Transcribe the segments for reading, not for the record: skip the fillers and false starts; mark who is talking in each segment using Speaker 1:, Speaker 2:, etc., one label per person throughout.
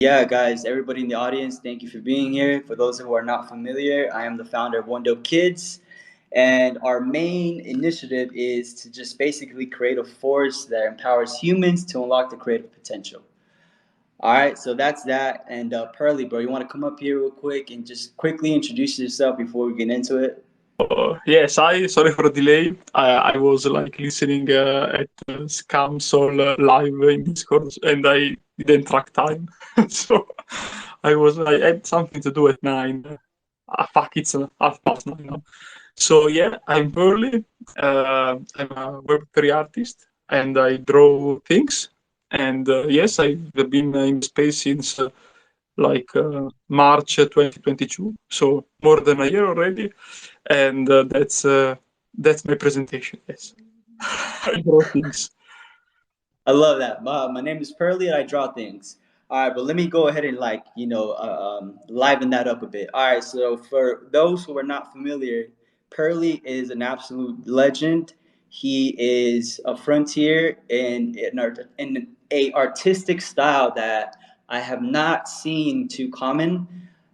Speaker 1: Yeah, guys, everybody in the audience, thank you for being here. For those who are not familiar, I am the founder of One Dope Kids, and our main initiative is to just basically create a force that empowers humans to unlock their creative potential. All right, so that's that. And Pearly, bro, you want to come up here real quick and just quickly introduce yourself before we get into it?
Speaker 2: Yes, sorry for the delay. I was like listening at Scam Soul live in Discord, and I didn't track time, so I had something to do at 9. Fuck, it's 9:30 now. So yeah, I'm Pearly. I'm a Web3 artist, and I draw things. And yes, I've been in space since March 2022, so more than a year already. And that's my presentation. Yes, I draw things.
Speaker 1: I love that. My name is Pearly and I draw things. All right, but let me go ahead and liven that up a bit. All right, so for those who are not familiar, Pearly is an absolute legend. He is a frontier in a artistic style that I have not seen too common,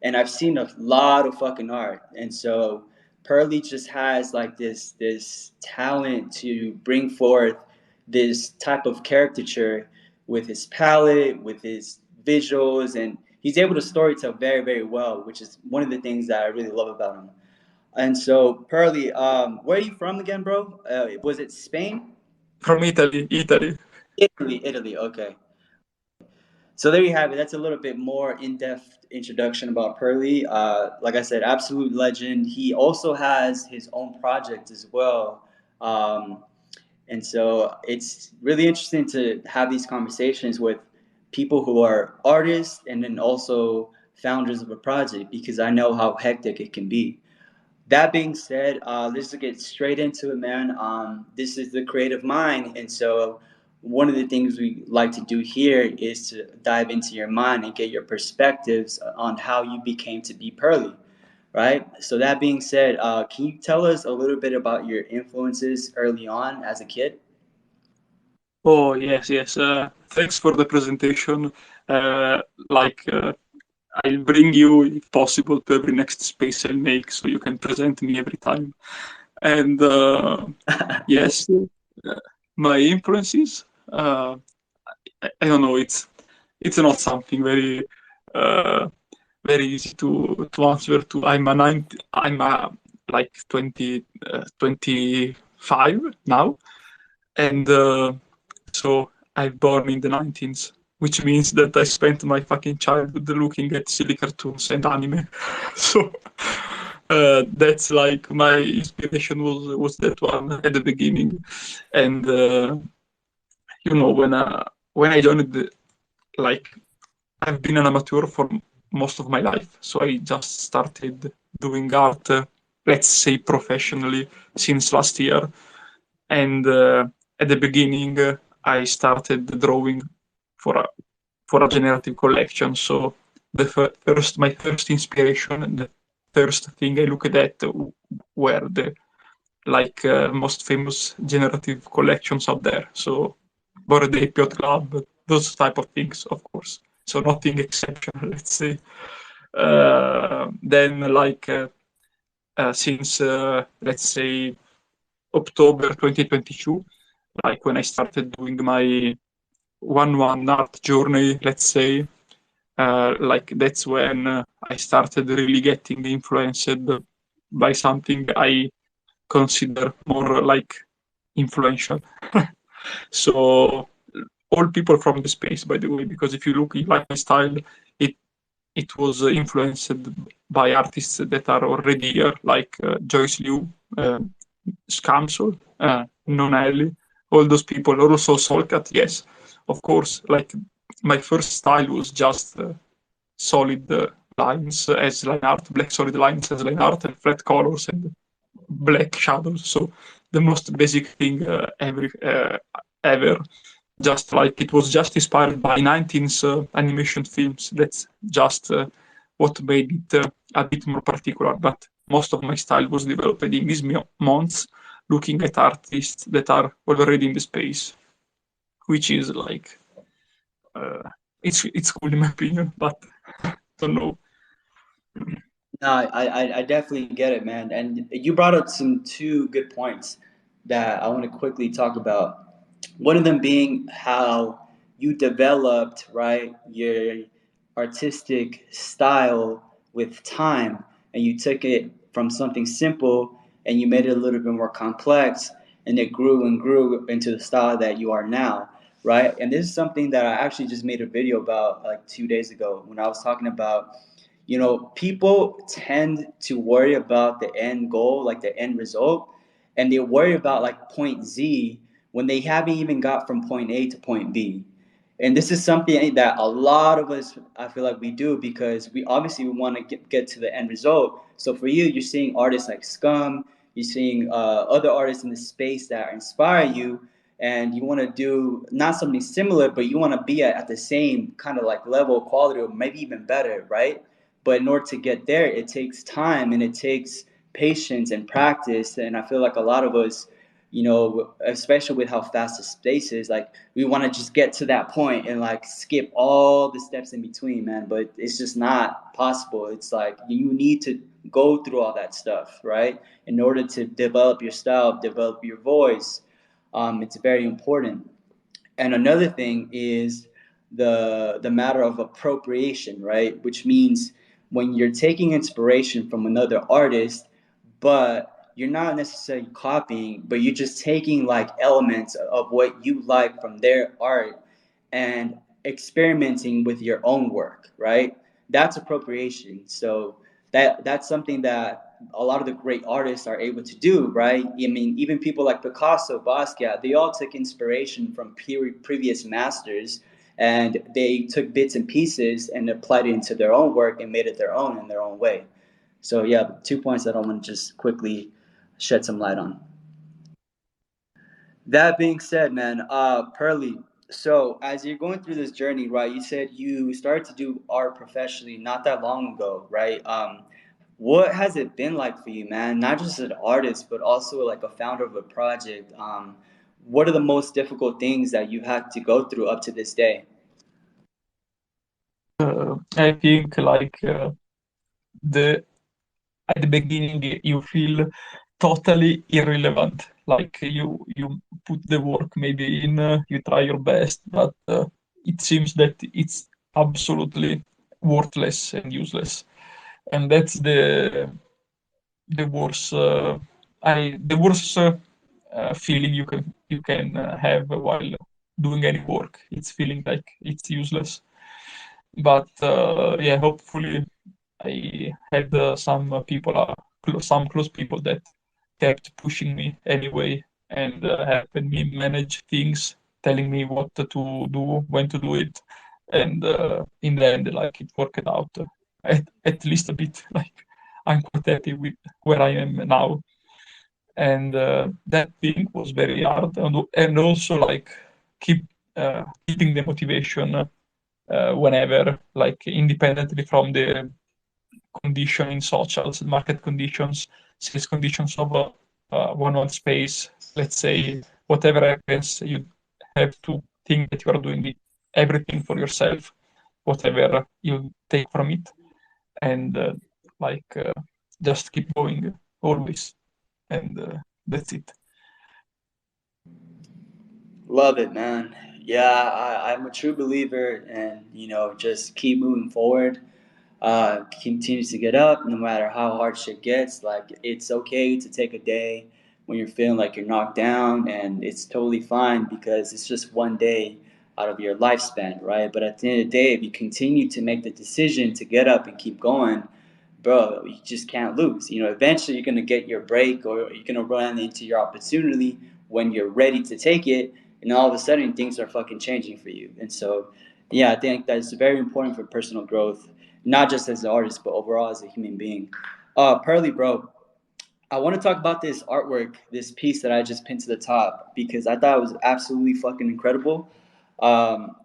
Speaker 1: and I've seen a lot of fucking art. And so Pearly just has like this talent to bring forth this type of caricature with his palette, with his visuals, and he's able to storytell very, very well, which is one of the things that I really love about him. And so, Pearly, where are you from again, bro? Was it Spain?
Speaker 2: From Italy, Italy.
Speaker 1: Italy, Italy. Okay. So there you have it. That's a little bit more in-depth introduction about Pearly. Like I said, absolute legend. He also has his own project as well. Um, And so it's really interesting to have these conversations with people who are artists and then also founders of a project because I know how hectic it can be. That being said, let's just get straight into it, man. This is the creative mind. And so one of the things we like to do here is to dive into your mind and get your perspectives on how you became to be Pearly, right? So that being said, can you tell us a little bit about your influences early on as a kid?
Speaker 2: Oh yes, yes. Thanks for the presentation. Uh, like I'll bring you, if possible, to every next space I'll make, so you can present me every time. And yes, my influences. I don't know. It's not something uh, very easy to answer to. I'm a, like 25 now, and so I born in the 19s, which means that I spent my fucking childhood looking at silly cartoons and anime. So that's like my inspiration was that one at the beginning, and when I joined like I've been an amateur for most of my life, so I just started doing art, let's say professionally, since last year. And at the beginning, I started drawing for a for a generative collection. So my first inspiration, the first thing I looked at were the most famous generative collections out there. So Bored Ape Yacht Club, those type of things, of course. So nothing exceptional, let's say. Then since let's say October 2022, like when I started doing my one art journey, let's say, like that's when I started really getting influenced by something I consider more like influential. So all people from the space, by the way, because if you look like my style, it it was influenced by artists that are already here, like Joyce Liu, uh, Scamsol, Nonelli, all those people. Also Solcat, yes, of course. Like my first style was just solid lines as line art, black solid lines as line art, and flat colors and black shadows. So the most basic thing ever. Just like it was just inspired by 19th animation films. That's just what made it a bit more particular. But most of my style was developed in these months, looking at artists that are already in the space, which is like uh, it's cool in my opinion, but don't know.
Speaker 1: No, I definitely get it, man. And you brought up some two good points that I want to quickly talk about. One of them being how you developed, right, your artistic style with time, and you took it from something simple and you made it a little bit more complex, and it grew and grew into the style that you are now, right? And this is something that I actually just made a video about like 2 days ago when I was talking about, people tend to worry about the end goal, like the end result, and they worry about like point Z when they haven't even got from point A to point B. And this is something that a lot of us, I feel like we do because we obviously we want to get to the end result. So for you, you're seeing artists like Scum, you're seeing other artists in the space that inspire you, and you want to do not something similar, but you want to be at the same kind of like level of quality or maybe even better, right? But in order to get there, it takes time and it takes patience and practice. And I feel like a lot of us, especially with how fast the space is, like we want to just get to that point and like skip all the steps in between, man. But it's just not possible. It's like you need to go through all that stuff, right? In order to develop your style, develop your voice. It's very important. And another thing is the matter of appropriation, right? Which means when you're taking inspiration from another artist, but you're not necessarily copying, but you're just taking like elements of what you like from their art and experimenting with your own work, right? That's appropriation. So that's something that a lot of the great artists are able to do, right? I mean, even people like Picasso, Basquiat, they all took inspiration from previous masters, and they took bits and pieces and applied it into their own work and made it their own in their own way. So yeah, 2 points that I want to just quickly shed some light on. That being said, man, Pearly. So as you're going through this journey, right? You said you started to do art professionally not that long ago, right? What has it been like for you, man? Not just as an artist, but also like a founder of a project. What are the most difficult things that you had to go through up to this day?
Speaker 2: I think like the at the beginning you feel totally irrelevant. Like you put the work maybe in, you try your best, but it seems that it's absolutely worthless and useless. And that's the worst the worst feeling you can have while doing any work. It's feeling like it's useless. But yeah, hopefully I had some close people that kept pushing me anyway and helping me manage things, telling me what to do, when to do it, and in the end, like it worked out at least a bit. Like I'm quite happy with where I am now, and that thing was very hard, and also like keeping the motivation whenever, like independently from the condition in socials, market conditions, sales conditions of one space. Let's say whatever happens, you have to think that you are doing everything for yourself, whatever you take from it, and like just keep going always, and that's it.
Speaker 1: Love it, man. Yeah, I'm a true believer, and just keep moving forward. Continues to get up no matter how hard shit gets. Like it's okay to take a day when you're feeling like you're knocked down, and it's totally fine because it's just one day out of your lifespan, right? But at the end of the day, if you continue to make the decision to get up and keep going, bro, you just can't lose. Eventually you're gonna get your break, or you're gonna run into your opportunity when you're ready to take it, and all of a sudden things are fucking changing for you. And so, yeah, I think that's very important for personal growth, not just as an artist, but overall as a human being. Pearly, bro, I want to talk about this artwork, this piece that I just pinned to the top because I thought it was absolutely fucking incredible. Um,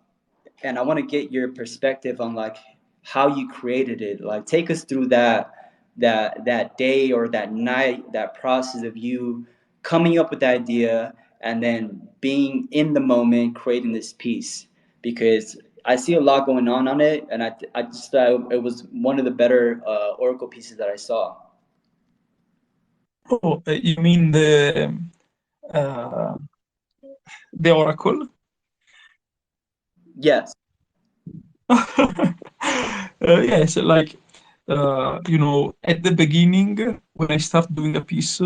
Speaker 1: and I want to get your perspective on like how you created it. Like, take us through that day or that night, that process of you coming up with the idea and then being in the moment creating this piece. Because I see a lot going on it, and I just thought it was one of the better Oracle pieces that I saw.
Speaker 2: Oh, you mean uh, the Oracle?
Speaker 1: Yes.
Speaker 2: Yes, like at the beginning when I start doing a piece,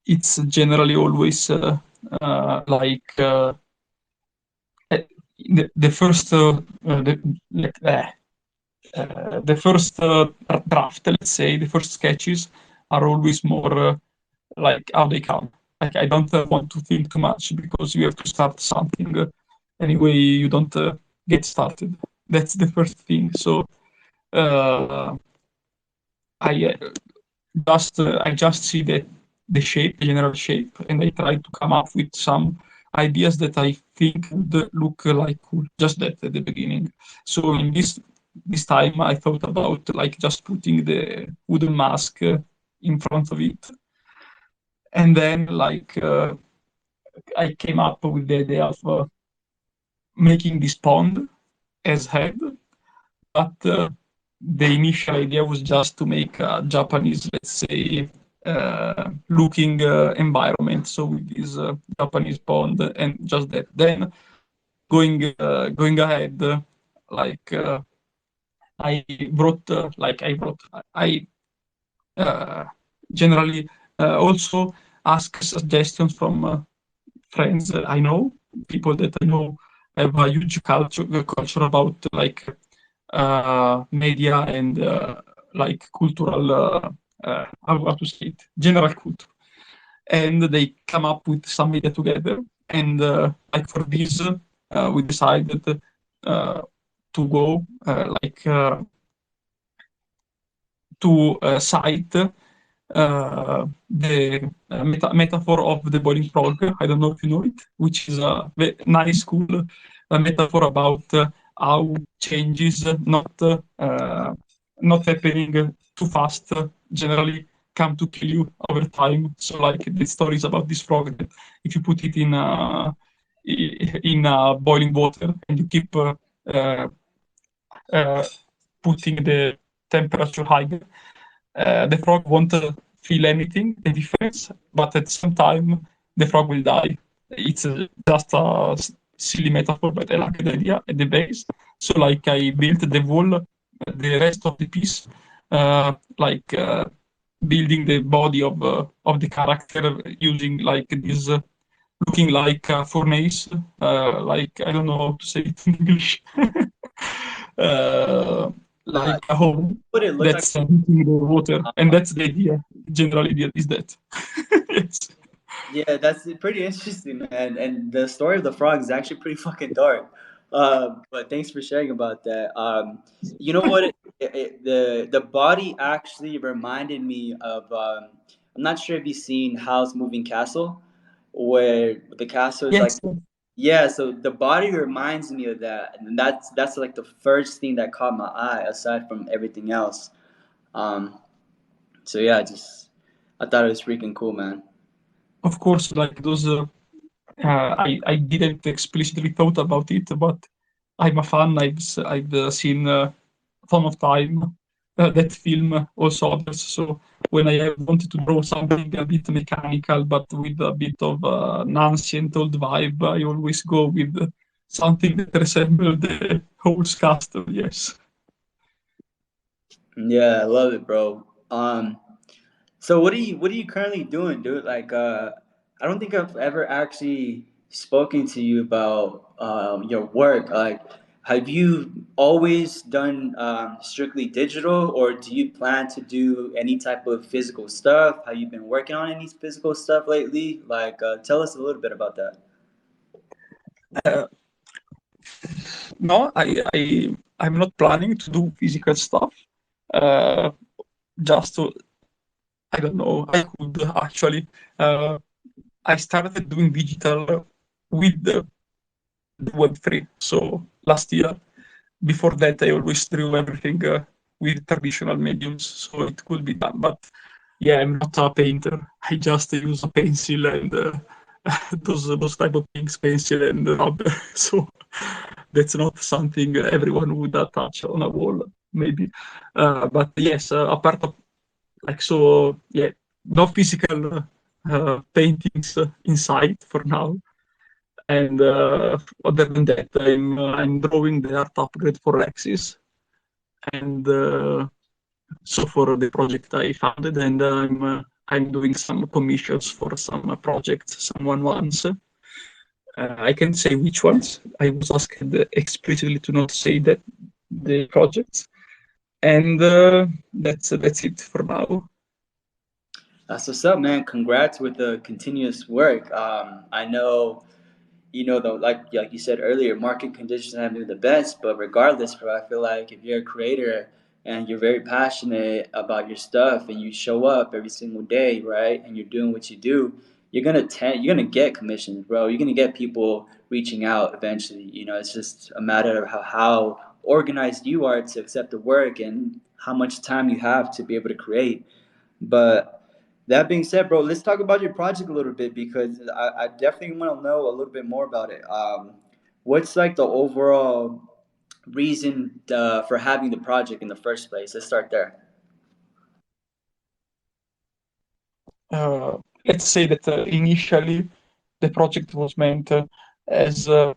Speaker 2: it's generally always uh, the first the first draft, let's say, the first sketches are always more like how they come. Like I don't want to think too much because you have to start something. Anyway, you don't get started. That's the first thing. So uh, I just see the shape, the general shape, and I try to come up with some ideas that I think would look like cool. Just that at the beginning. So in this time, I thought about like just putting the wooden mask in front of it, and then I came up with the idea of making this pond as head, but the initial idea was just to make a Japanese, let's say, looking environment. So with this Japanese pond and just that. Then going ahead, like I I brought, I uh, generally also ask suggestions from friends I know, people that I know have a huge culture about media and like cultural how to say it, general culture, and they come up with some media together. And like for this, we decided to go to cite the metaphor of the boiling frog. I don't know if you know it, which is a nice, cool metaphor about how changes not happening too fast generally come to kill you over time. So, like the story is about this frog that if you put it in boiling water and you keep uh, uh, putting the temperature higher, the frog won't feel anything, the difference, but at the same time, the frog will die. It's just a silly metaphor, but I like the idea at the base. So, like, I built the wall, the rest of the piece, like building the body of the character using like this. Looking like a furnace, like I don't know how to say it in English, uh,
Speaker 1: Uh,
Speaker 2: like a home
Speaker 1: what it looked like.
Speaker 2: that's heating the water, and
Speaker 1: Uh,
Speaker 2: that's the idea. General idea is that. Yes.
Speaker 1: yeah, that's pretty interesting, man. And the story of the frog is actually pretty fucking dark. But thanks for sharing about that. You know what? The body actually reminded me of. I'm not sure if you've seen Howl's Moving Castle, where the castle is like.
Speaker 2: Yes,
Speaker 1: Yeah, so the body reminds me of that, and that's like the first thing that caught my eye, aside from everything else. Um, so yeah, just I thought it was freaking cool, man.
Speaker 2: of course, like those. I didn't explicitly thought about it, but I'm a fan. I've seen Fun of Time, that film, also others. So when I wanted to draw something a bit mechanical but with a bit of an ancient old vibe, I always go with something that resembles the whole castle. Yes.
Speaker 1: Yeah, I love it, bro. So what are you currently doing, dude? Like, I don't think I've ever actually spoken to you about your work. Like, have you always done strictly digital, or do you plan to do any type of physical stuff? Have you been working on any physical stuff lately? Like, tell us a little bit about that.
Speaker 2: Uh, no, I'm not planning to do physical stuff. Uh, just to, I don't know. I could actually. Uh, I started doing digital with the Web3. So last year, before that, I always drew everything with traditional mediums, so it could be done. But yeah, I'm not a painter. I just use a pencil and those type of things, pencil and rubber. So That's not something everyone would attach on a wall, maybe. But yes, apart of like so, yeah, no physical paintings inside for now. And other than that, I'm drawing the art upgrade for Lexis, and so for the project I founded, and I'm doing some commissions for some projects, some one ones. I can't say which ones. I was asked explicitly to not say that the projects, and that's it for now.
Speaker 1: That's what's up, man. Congrats with the continuous work. I know, you know, though, like you said earlier, market conditions haven't been the best, but regardless, bro, I feel like if you're a creator and you're very passionate about your stuff and you show up every single day, right, and you're doing what you do, you're gonna get commissions, bro. You're gonna get people reaching out eventually. You know, it's just a matter of how organized you are to accept the work and how much time you have to be able to create. But that being said, bro, let's talk about your project a little bit because I definitely want to know a little bit more about it. What's like the overall reason for having the project in the first place? Let's start there.
Speaker 2: Let's say that initially the project was meant as uh,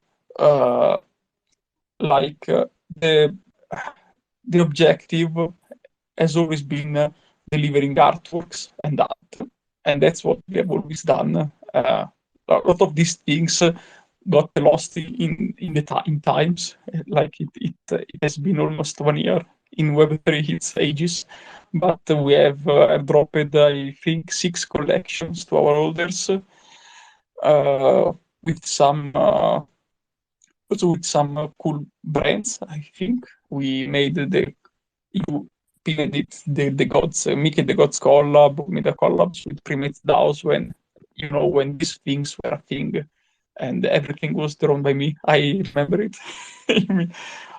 Speaker 2: like the objective has always been delivering artworks and art, and that's what we have always done. A lot of these things got lost in times. Like it has been almost 1 year in Web3 its ages, but we have dropped I think 6 collections to our holders with some also with some cool brands. I think we made the you pinned it the gods Mickey the gods collab, we made a collabs with Primate DAOs when when these things were a thing, and everything was drawn by me. I remember it. I mean,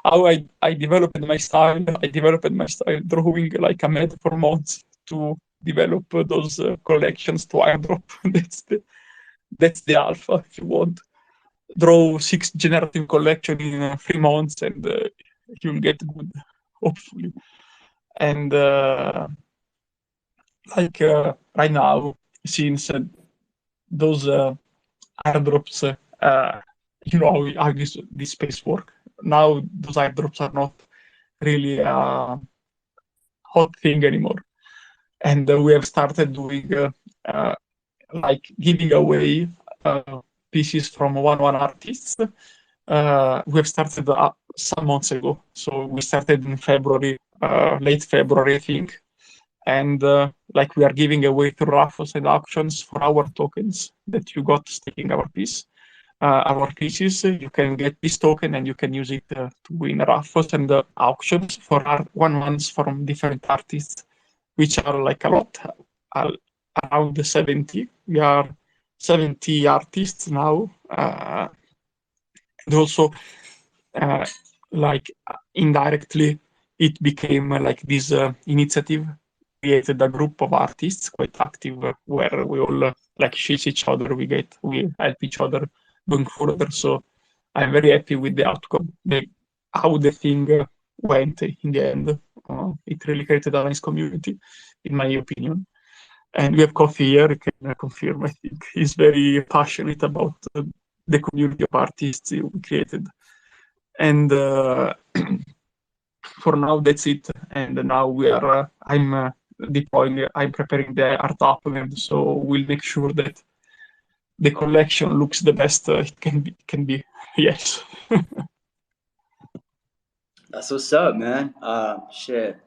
Speaker 2: how I developed my style. I developed my style drawing like a mad for months to develop those collections to airdrop. That's the alpha if you want. Draw 6 generative collection in 3 months and you'll get good, hopefully. And right now, since those airdrops, how this space work. Now those airdrops are not really a hot thing anymore, and we have started doing uh, like giving away pieces from one artists. We have started some months ago, so we started in February, late February, I think, and like we are giving away through raffles and auctions for our tokens that you got staking our pieces. You can get this token and you can use it to win raffles and auctions for art one ones from different artists, which are like a lot, uh, around 70. We are 70 artists now, and also uh, indirectly it became like this initiative created a group of artists quite active where we all like shield each other, we help each other going further. So I'm very happy with the outcome, how the thing went in the end. It really created a nice community, in my opinion. And we have Coffee here, he can confirm, I think. He's very passionate about the community of artists we created. And for now, that's it. And now I'm deploying, I'm preparing the art upload, so we'll make sure that the collection looks the best it can be. Yes.
Speaker 1: That's what's up, man. Shit,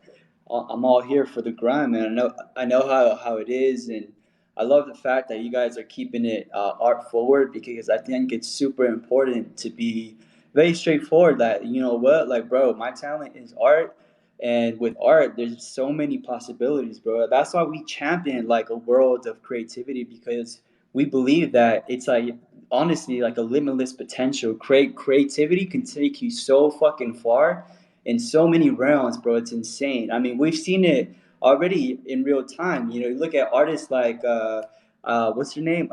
Speaker 1: I'm all here for the grind, man. I know how it is, and I love the fact that you guys are keeping it art forward because I think it's super important to be very straightforward. That you know what, like, bro, my talent is art, and with art, there's so many possibilities, bro. That's why we champion like a world of creativity because we believe that it's like honestly like a limitless potential. Creativity can take you so fucking far in so many realms, bro. It's insane. I mean, we've seen it already in real time. You know, you look at artists like what's her name?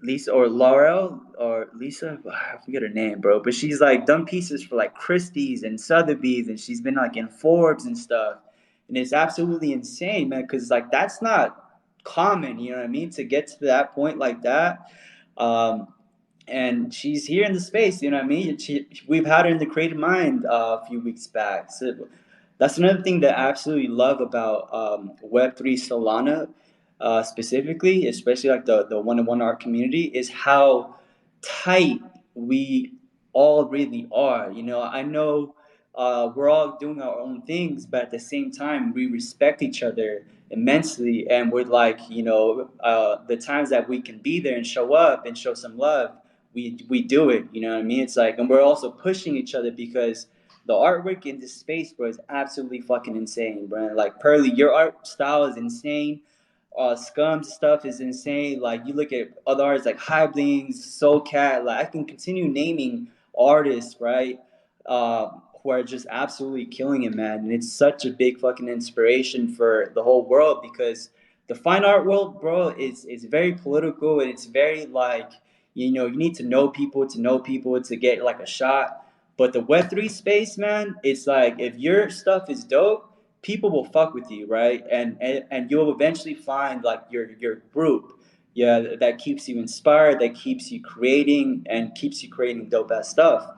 Speaker 1: Lisa or Laurel or Lisa, I forget her name, bro. But she's like done pieces for like Christie's and Sotheby's, and she's been like in Forbes and stuff. And it's absolutely insane, man, because like that's not common, you know what I mean, to get to that point like that. Um, and she's here in the space. You know what I mean? We've had her in the Creative Mind a few weeks back. So that's another thing that I absolutely love about Web3 Solana, specifically, especially like the one-on-one art community, is how tight we all really are. You know, I know we're all doing our own things, but at the same time, we respect each other immensely, and we're like, you know, the times that we can be there and show up and show some love, we do it. You know what I mean? It's like, and we're also pushing each other because the artwork in this space, bro, is absolutely fucking insane, bro. Like Pearly, your art style is insane. Scum's stuff is insane. Like you look at other artists like Hyblings, Soul Cat. Like I can continue naming artists, right? Who are just absolutely killing it, man. And it's such a big fucking inspiration for the whole world because the fine art world, bro, is very political and it's very like, you know, you need to know people to get like a shot. But the Web3 space, man, it's like if your stuff is dope, people will fuck with you, right? And you'll eventually find like your group, yeah, that keeps you inspired, that keeps you creating and keeps you creating dope ass stuff.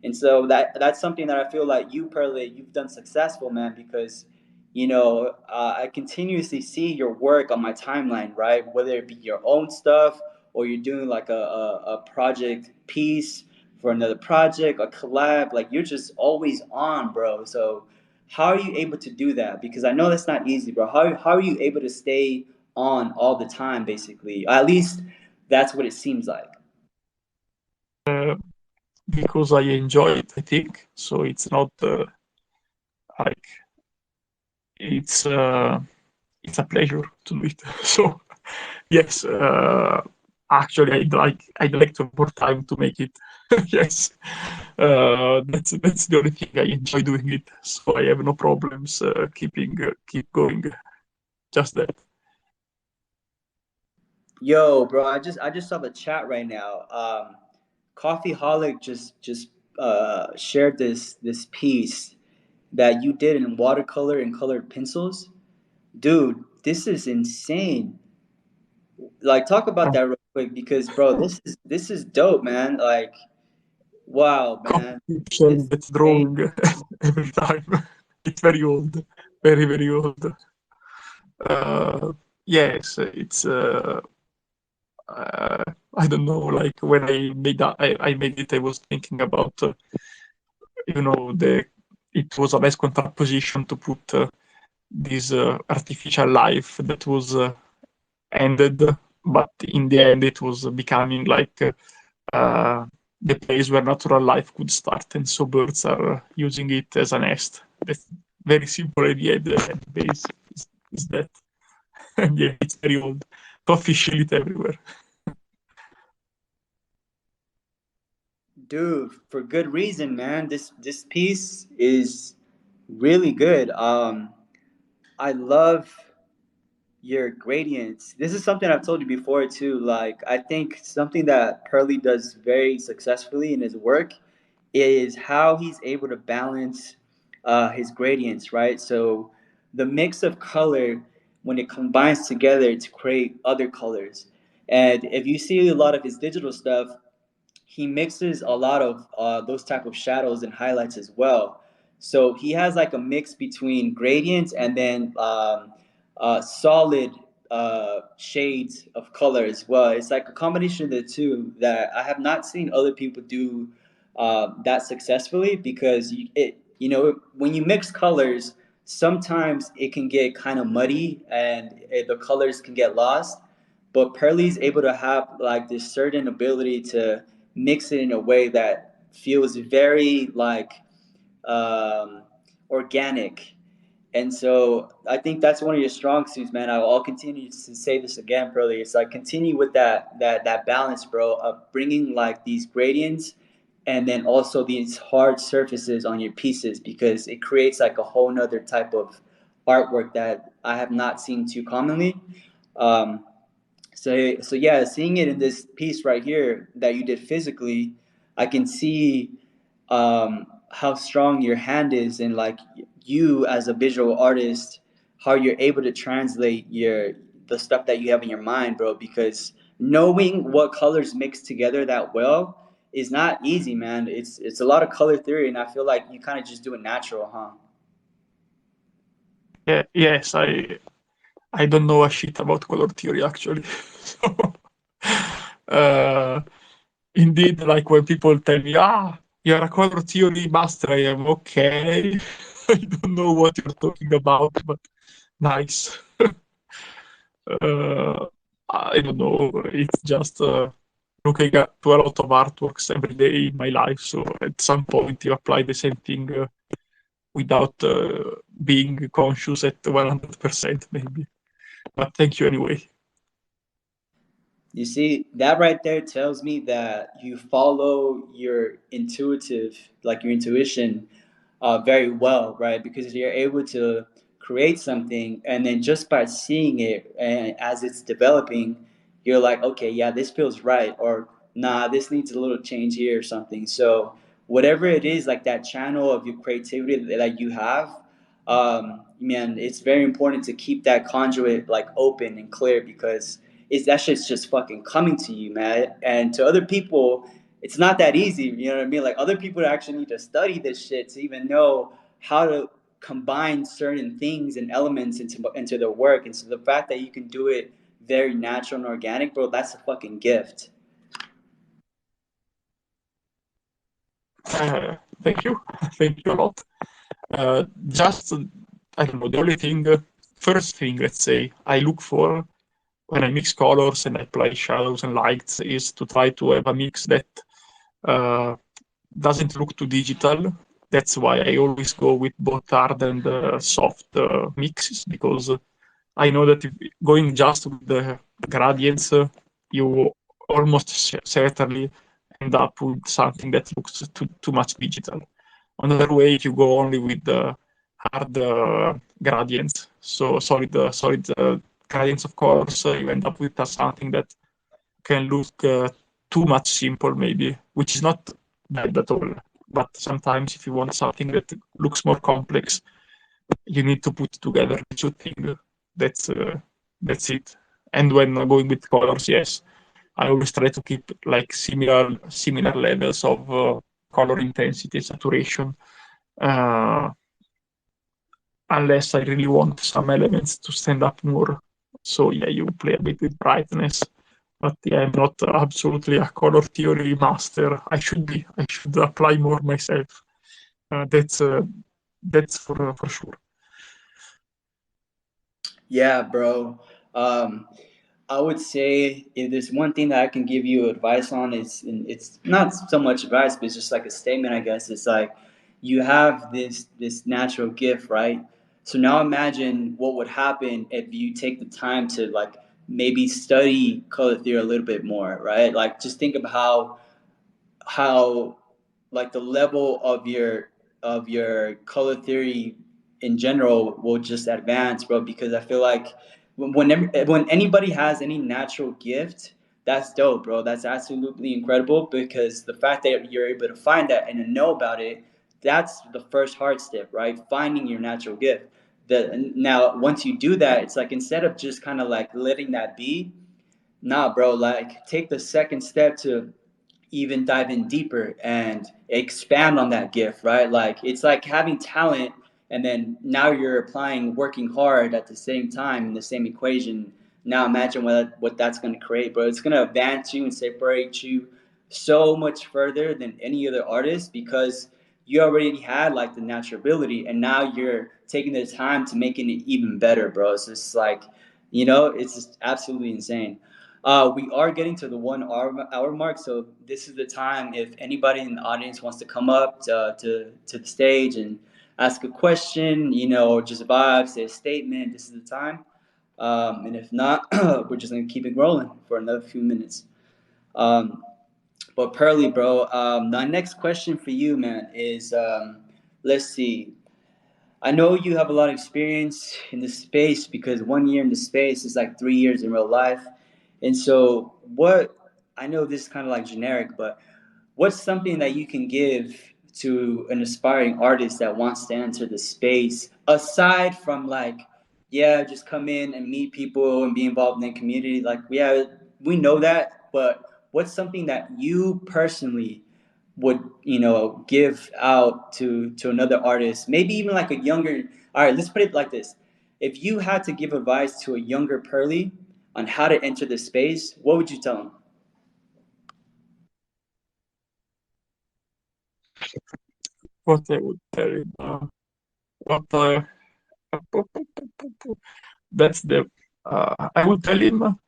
Speaker 1: And so that's something that I feel like you, Pearly, you've done successful, man, because you know I continuously see your work on my timeline, right? Whether it be your own stuff or you're doing like a project piece for another project, a collab, like you're just always on, bro. So how are you able to do that? Because I know that's not easy, bro. How are you able to stay on all the time, basically? At least that's what it seems like.
Speaker 2: Uh, because I enjoy it, I think. So it's not like it's uh, it's a pleasure to do it. So yes, actually, I'd like to have more time to make it. Yes, that's the only thing I enjoy doing it. So I have no problems keep going. Just that.
Speaker 1: Yo, bro, I just saw the chat right now. Coffee Holic just shared this piece that you did in watercolor and colored pencils. Dude, this is insane. Like talk about that real quick because bro, this is dope, man. Like wow, man.
Speaker 2: Keep sharing
Speaker 1: This
Speaker 2: that
Speaker 1: is
Speaker 2: drawing every time. It's very old, very very old. Uh, yes, it's uh, I don't know. Like when I made it, I was thinking about the it was a nice contraposition to put this artificial life that was ended, but in the end it was becoming like the place where natural life could start, and so birds are using it as a nest. That's very simple idea at the base is that, and yeah, it's very old. Coffee shit everywhere.
Speaker 1: dude, for good reason, man. This piece is really good. I love your gradients. This is something I've told you before too. Like I think something that Pearly does very successfully in his work is how he's able to balance his gradients, right? So the mix of color when it combines together to create other colors. And if you see a lot of his digital stuff, he mixes a lot of those type of shadows and highlights as well. So he has like a mix between gradients and then solid shades of color as well. It's like a combination of the two that I have not seen other people do that successfully because you know when you mix colors, sometimes it can get kind of muddy and the colors can get lost. But Pearly's able to have like this certain ability to mix it in a way that feels very like um, organic. And so I think that's one of your strong suits, man. I'll continue to say this again, Pearly. It's like continue with that balance, bro, of bringing like these gradients and then also these hard surfaces on your pieces because it creates like a whole nother type of artwork that I have not seen too commonly. Um, So yeah, seeing it in this piece right here that you did physically, I can see how strong your hand is, and like you as a visual artist, how you're able to translate your the stuff that you have in your mind, bro. Because knowing what colors mix together that well is not easy, man. It's a lot of color theory, and I feel like you kind of just do it natural, huh?
Speaker 2: Yeah, yes, I don't know a shit about color theory actually. So, uh, indeed, like when people tell me, ah, you're a color theory master, I am okay. I don't know what you're talking about, but nice. uh, I don't know. It's just looking to a lot of artworks every day in my life. So at some point, you apply the same thing without being conscious at 100%, maybe. But thank you anyway.
Speaker 1: You see, that right there tells me that you follow your intuitive, like your intuition, very well, right? Because you're able to create something, and then just by seeing it and as it's developing, you're like, okay, yeah, this feels right, or nah, this needs a little change here or something. So whatever it is, like that channel of your creativity that you have, man, it's very important to keep that conduit like open and clear, because it's that shit's just fucking coming to you, man. And to other people, it's not that easy. You know what I mean? Like other people actually need to study this shit to even know how to combine certain things and elements into their work. And so the fact that you can do it very natural and organic, bro, that's a fucking gift.
Speaker 2: Thank you. Thank you a lot. Just, I don't know, the only thing, first thing, let's say, I look for when I mix colors and I apply shadows and lights is to try to have a mix that uh, doesn't look too digital. That's why I always go with both hard and soft mixes, because I know that if going just with the gradients, you almost certainly end up with something that looks too much digital. Another way, if you go only with the hard gradients, so solid gradients of colors, you end up with something that can look too much simple, maybe, which is not bad at all. But sometimes, if you want something that looks more complex, you need to put together the two things. That's uh, that's it. And when going with colors, yes, I always try to keep like similar levels of color intensity, saturation, uh, unless I really want some elements to stand up more. So yeah, you play a bit with brightness. But yeah, I'm not absolutely a color theory master. I should be. I should apply more myself. That's for sure.
Speaker 1: Yeah, bro. Um, I would say if there's one thing that I can give you advice on, it's not so much advice, but it's just like a statement, I guess. It's like you have this natural gift, right? So now imagine what would happen if you take the time to like maybe study color theory a little bit more, right? Like just think of how like the level of your color theory in general will just advance, bro. Because I feel like when anybody has any natural gift, that's dope, bro. That's absolutely incredible, because the fact that you're able to find that and to know about it, that's the first hard step, right? Finding your natural gift. Now once you do that, it's like instead of just kind of like letting that be, nah, bro, like take the second step to even dive in deeper and expand on that gift, right? Like it's like having talent, and then now you're applying working hard at the same time in the same equation. Now imagine what that's going to create, bro. It's going to advance you and separate you so much further than any other artist, because you already had like the natural ability, and now you're taking the time to making it even better, bro. So it's like, it's just absolutely insane. We are getting to the 1 hour mark, so this is the time if anybody in the audience wants to come up to the stage and ask a question, or just vibe, say a statement. This is the time. And if not, we're just gonna keep it rolling for another few minutes. Um, but Pearly, bro, the next question for you, man, is let's see. I know you have a lot of experience in this space, because 1 year in the space is like 3 years in real life. And so, what I know this is kind of like generic, but what's something that you can give to an aspiring artist that wants to enter the space aside from like, yeah, just come in and meet people and be involved in the community? Like, yeah, we know that, but what's something that you personally would, give out to another artist, maybe even like a younger. All right, let's put it like this: if you had to give advice to a younger Pearly on how to enter the space, what would you tell them?
Speaker 2: What I would tell him, what that's the I would tell him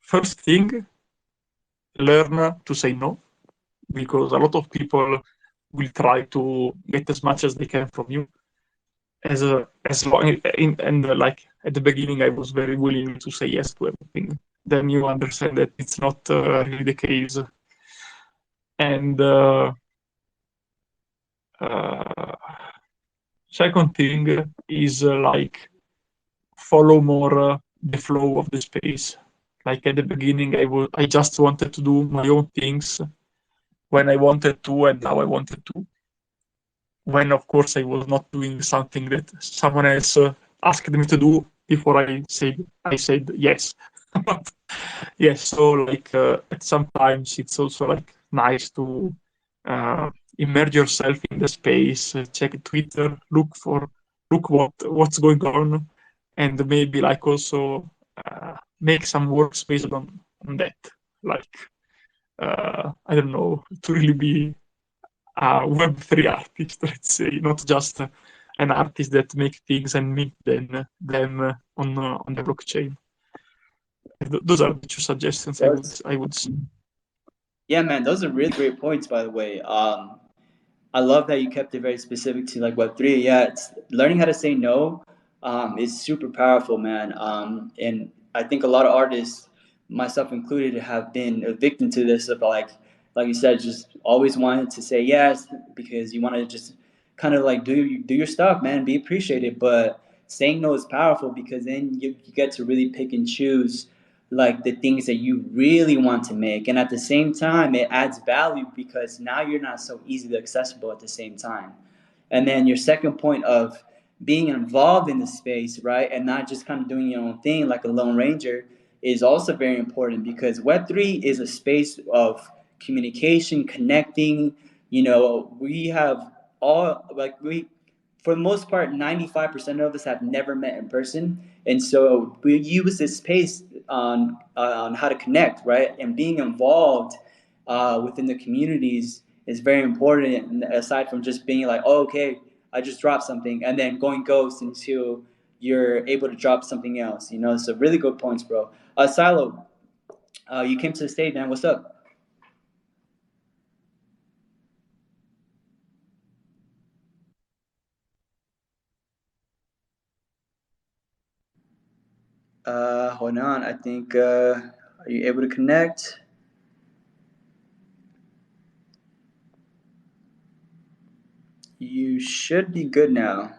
Speaker 2: first thing, learn to say no, because a lot of people will try to get as much as they can from you. As long and like at the beginning, I was very willing to say yes to everything. Then you understand that it's not really the case. And uh, second thing is like follow more the flow of the space. Like at the beginning, I just wanted to do my own things when I wanted to, and now I wanted to. When of course I was not doing something that someone else asked me to do before I said yes. But yes, so like at sometimes it's also like nice to uh, immerse yourself in the space, check Twitter, look what's going on, and maybe like also make some works based on that. Like I don't know, to really be a Web3 artist, let's say, not just an artist that make things and mint them on the blockchain. Those are the two suggestions I would
Speaker 1: That's,
Speaker 2: I would say.
Speaker 1: yeah, man, those are really great points, by the way. I love that you kept it very specific to like Web3. Yeah, it's learning how to say no is super powerful, man. And I think a lot of artists, myself included, have been a victim to this of like you said, just always wanted to say yes because you want to just kind of like do your stuff, man, be appreciated. But saying no is powerful because then you get to really pick and choose like the things that you really want to make, and at the same time it adds value because now you're not so easily accessible at the same time. And then your second point of being involved in the space, right, and not just kind of doing your own thing like a lone ranger is also very important because Web3 is a space of communication, connecting. We have all like we for the most part, 95% of us have never met in person. And so we use this space on how to connect, right? And being involved within the communities is very important. And aside from just being like, oh, okay, I just dropped something, and then going ghost until you're able to drop something else. So really good points, bro. Silo, you came to the stage, man. What's up? Hold on. I think, are you able to connect? You should be good now.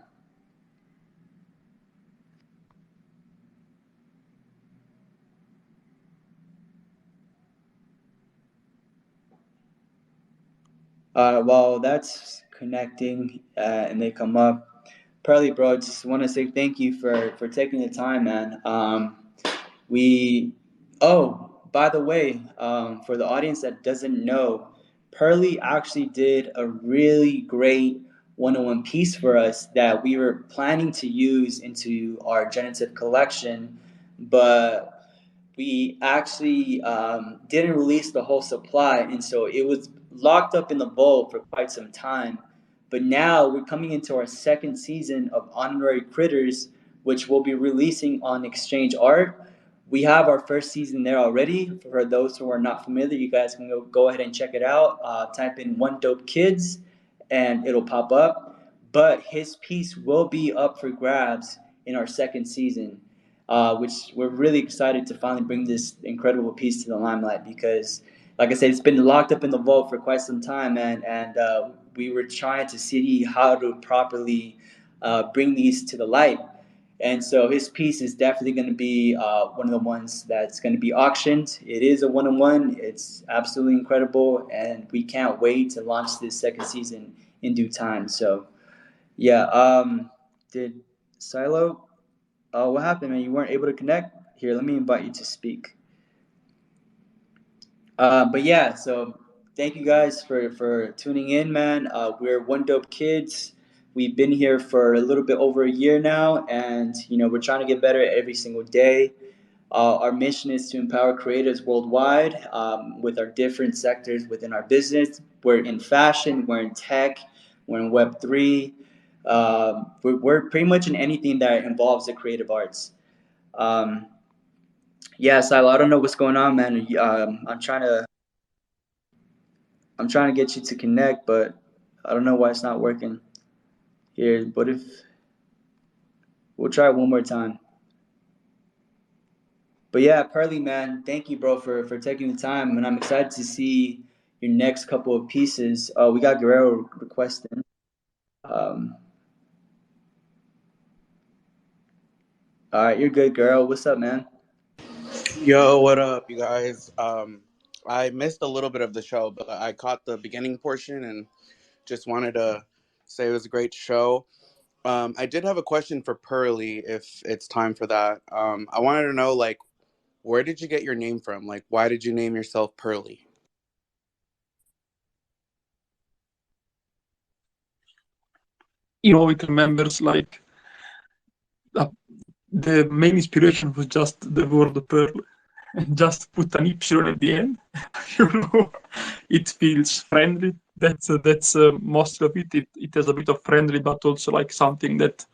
Speaker 1: While that's connecting and they come up, Pearly, bro, just want to say thank you for taking the time, man. We, oh, by the way, for the audience that doesn't know, Pearly actually did a really great one-on-one piece for us that we were planning to use into our generative collection, but we actually didn't release the whole supply, and so it was locked up in the vault for quite some time. But now we're coming into our second season of Honorary Critters, which we'll be releasing on Exchange Art. We have our first season there already. For those who are not familiar, you guys can go ahead and check it out. Type in One Dope Kids, and it'll pop up. But his piece will be up for grabs in our second season, which we're really excited to finally bring this incredible piece to the limelight because, like I said, it's been locked up in the vault for quite some time, man, and we were trying to see how to properly bring these to the light. And so his piece is definitely going to be one of the ones that's going to be auctioned. It is a one on one. It's absolutely incredible, and we can't wait to launch this second season in due time. So yeah, did Silo? What happened, man? You weren't able to connect. Here, let me invite you to speak. But yeah, so thank you guys for tuning in, man. We're One Dope Kids. We've been here for a little bit over a year now, and we're trying to get better every single day. Our mission is to empower creators worldwide with our different sectors within our business. We're in fashion, we're in tech, we're in Web three. We're pretty much in anything that involves the creative arts. Um, yeah, Silo, I don't know what's going on, man. I'm trying to get you to connect, but I don't know why it's not working. Here, what if we'll try it one more time? But yeah, Pearly, man, thank you, bro, for taking the time, and I'm excited to see your next couple of pieces. We got Guerrero requesting. Um, all right, you're good, Guerrero. What's up, man?
Speaker 3: Yo, what up, you guys? I missed a little bit of the show, but I caught the beginning portion and just wanted to say it was a great show. I did have a question for Pearly if it's time for that. I wanted to know, like, where did you get your name from? Like, why did you name yourself Pearly?
Speaker 2: It remembers like uh, the main inspiration was just the word pearl, and just put an epsilon at the end. you know, it feels friendly. That's most of it. It has a bit of friendly, but also like something that's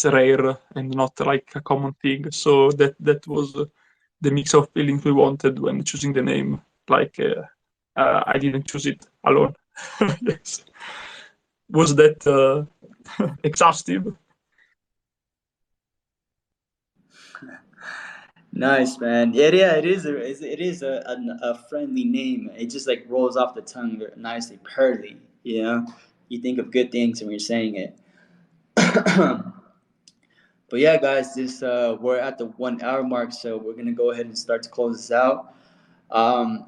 Speaker 2: rare and not like a common thing. So that was the mix of feelings we wanted when choosing the name. Like I didn't choose it alone. Yes, was that exhaustive?
Speaker 1: Nice, man. Yeah, it is. It is a friendly name. It just like rolls off the tongue nicely, Pearly. You think of good things when you're saying it. But yeah, guys, this we're at the 1 hour mark, so we're gonna go ahead and start to close this out.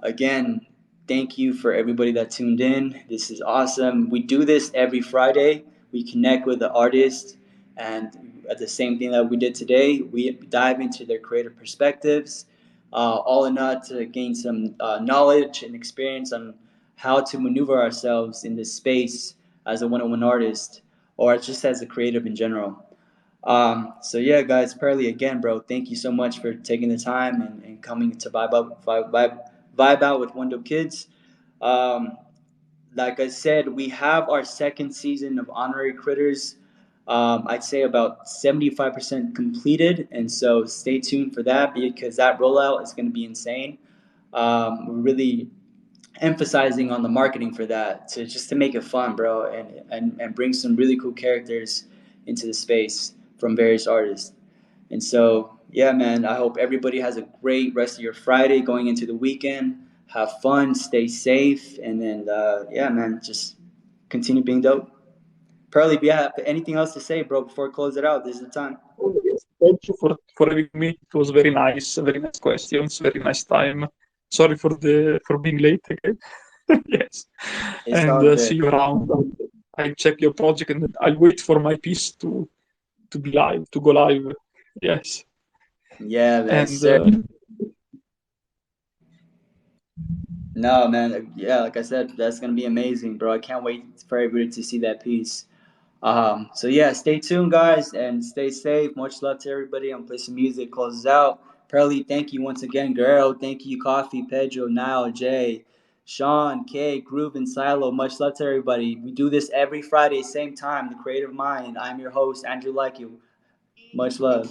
Speaker 1: Again, thank you for everybody that tuned in. This is awesome. We do this every Friday. We connect with the artist, and at the same thing that we did today, we dive into their creative perspectives, all in order to gain some knowledge and experience on how to maneuver ourselves in this space as a one-on-one artist, or just as a creative in general. So yeah, guys, Pearly, again, bro, thank you so much for taking the time and coming to vibe out with Wonder Kids. Um, like I said, we have our second season of Honorary Critters. I'd say about 75% completed, and so stay tuned for that because that rollout is going to be insane. We're really emphasizing on the marketing for that to just to make it fun, bro, and bring some really cool characters into the space from various artists. And so, yeah, man, I hope everybody has a great rest of your Friday going into the weekend. Have fun, stay safe, and then, yeah, man, just continue being dope. Pearly, if you have anything else to say, bro, before we close it out, this is the time.
Speaker 2: Oh, yes. Thank you for having me. It was very nice questions, very nice time. Sorry for being late again. Yes,
Speaker 1: It's
Speaker 2: and
Speaker 1: all
Speaker 2: see
Speaker 1: good.
Speaker 2: you around. I'll check your project and I'll wait for my piece to be live, to go live. Yes,
Speaker 1: Yeah, man,
Speaker 2: and
Speaker 1: sir. No, man. Yeah, like I said, that's gonna be amazing, bro. I can't wait for everybody to see that piece. So yeah, stay tuned, guys, and stay safe. Much love to everybody. I'm gonna play some music, closes out. Pearly, thank you once again. Guerrero, thank you. Coffee, Pedro, Nile, Jay, Sean, Kay, Groove, and Silo. Much love to everybody. We do this every Friday, same time. The Creative Mind. I'm your host, Andrew Like You. Much love.